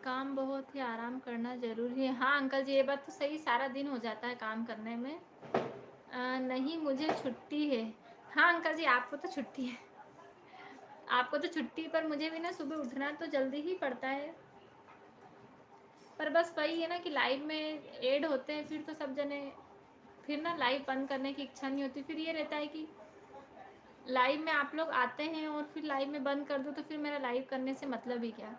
काम बहुत ही आराम करना ज़रूरी है। हाँ अंकल जी, ये बात तो सही, सारा दिन हो जाता है काम करने में। नहीं मुझे छुट्टी है। हाँ अंकल जी, आपको तो छुट्टी है, आपको तो छुट्टी, पर मुझे भी ना सुबह उठना तो जल्दी ही पड़ता है। पर बस वही है ना कि लाइव में ऐड होते हैं, फिर तो सब जने, फिर ना लाइव बंद करने की इच्छा नहीं होती। फिर ये रहता है कि लाइव में आप लोग आते हैं और फिर लाइव में बंद कर दो, तो फिर मेरा लाइव करने से मतलब ही क्या।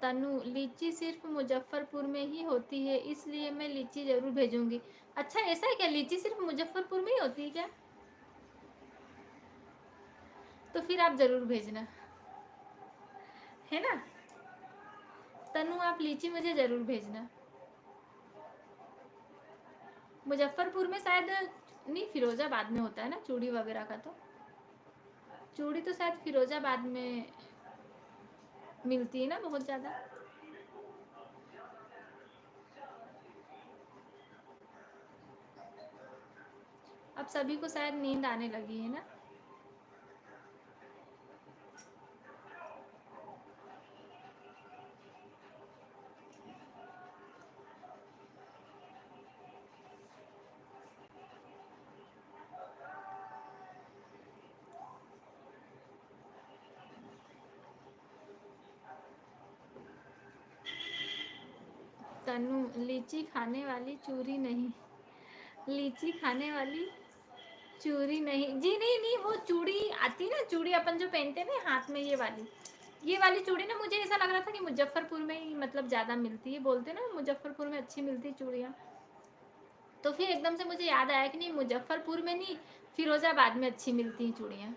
तनु, लीची सिर्फ मुजफ्फरपुर में ही होती है, इसलिए मैं लीची ज़रूर भेजूंगी। अच्छा ऐसा है क्या, लीची सिर्फ मुजफ्फरपुर में ही होती है क्या? तो फिर आप ज़रूर भेजना, है ना। तनु आप लीची मुझे ज़रूर भेजना। मुजफ्फरपुर में शायद नहीं, फिरोज़ाबाद में होता है ना चूड़ी वगैरह का, तो चूड़ी तो शायद फिरोज़ाबाद में मिलती है ना बहुत ज़्यादा। अब सभी को शायद नींद आने लगी है ना। तनु, लीची खाने वाली चूरी नहीं, लीची खाने वाली चूड़ी नहीं जी, नहीं नहीं, वो चूड़ी आती ना, चूड़ी अपन जो पहनते हैं ना हाथ में, ये वाली चूड़ी ना, मुझे ऐसा लग रहा था कि मुजफ्फरपुर में ही मतलब ज़्यादा मिलती है, बोलते ना मुजफ्फरपुर में अच्छी मिलती है चूड़ियाँ। तो फिर एकदम से मुझे याद आया कि नहीं, मुजफ्फरपुर में नहीं, फिरोज़ाबाद में अच्छी मिलती हैं चूड़ियाँ।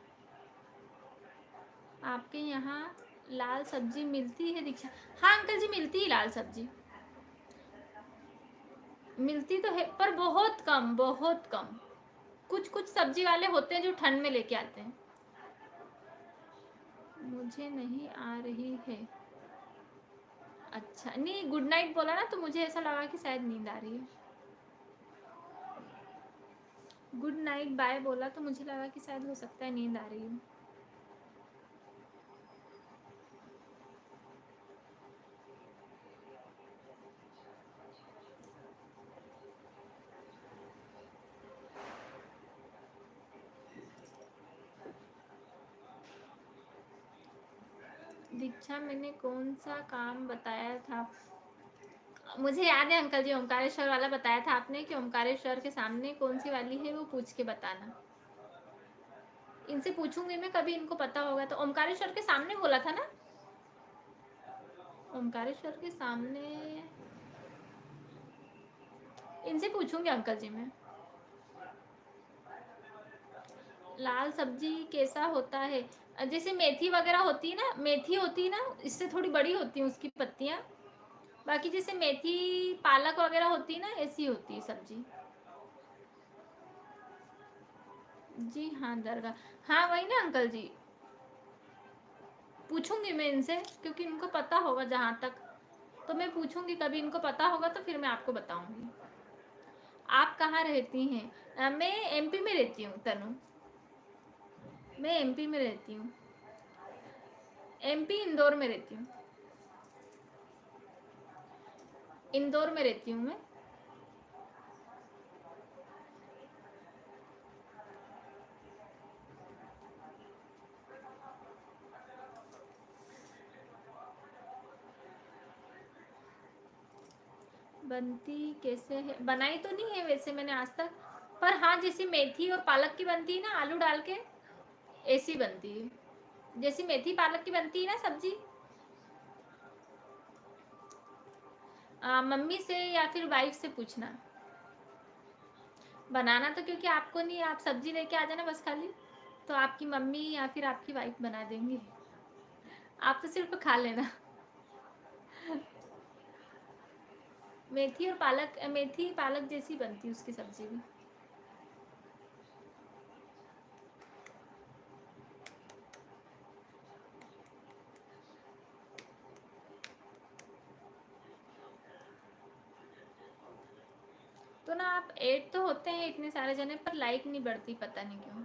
आपके यहाँ लाल सब्जी मिलती है दीक्षा? हाँ अंकल जी, मिलती है लाल सब्जी, मिलती तो है पर बहुत कम, बहुत कम। कुछ कुछ सब्जी वाले होते हैं जो ठंड में लेके आते हैं। मुझे नहीं आ रही है। अच्छा नहीं, गुड नाइट बोला ना, तो मुझे ऐसा लगा कि शायद नींद आ रही है। गुड नाइट बाय बोला तो मुझे लगा कि शायद हो सकता है नींद आ रही हो। दीक्षा, मैंने कौन सा काम बताया था? मुझे याद है अंकल जी, ओमकारेश्वर वाला बताया था आपने कि ओमकारेश्वर के सामने कौन सी वाली है, वो पूछ के बताना। इनसे पूछूंगी मैं, कभी इनको पता होगा तो। ओमकारेश्वर के सामने बोला था ना, ओमकारेश्वर के सामने, इनसे पूछूंगी अंकल जी मैं। लाल सब्जी कैसा होता है? जैसे मेथी वगैरह होती है ना, मेथी होती है ना, इससे थोड़ी बड़ी होती है उसकी पत्तियाँ। बाकी जैसे मेथी पालक वगैरह होती है ना, ऐसी होती है सब्जी। जी हाँ दरगाह, हाँ वही ना अंकल जी, पूछूंगी मैं इनसे, क्योंकि इनको पता होगा जहाँ तक, तो मैं पूछूंगी, कभी इनको पता होगा तो फिर मैं आपको बताऊंगी। आप कहाँ रहती हैं? मैं एमपी में रहती हूँ तनु, मैं एमपी में रहती हूँ, एमपी इंदौर में रहती हूँ, इंदौर में रहती हूँ मैं। बनती कैसे है? बनाई तो नहीं है वैसे मैंने आज तक, पर हाँ जैसे मेथी और पालक की बनती है ना आलू डाल के, ऐसी बनती है, जैसी मेथी पालक की बनती है ना सब्जी। मम्मी से या फिर वाइफ से पूछना। बनाना तो क्योंकि आपको नहीं, आप सब्जी लेके आ जाना बस खाली, तो आपकी मम्मी या फिर आपकी वाइफ बना देंगी, आप तो सिर्फ खा लेना। मेथी और पालक, मेथी पालक जैसी बनती है उसकी सब्जी भी। तो ना आप ऐड तो होते हैं इतने सारे जने, पर लाइक नहीं बढ़ती, पता नहीं क्यों।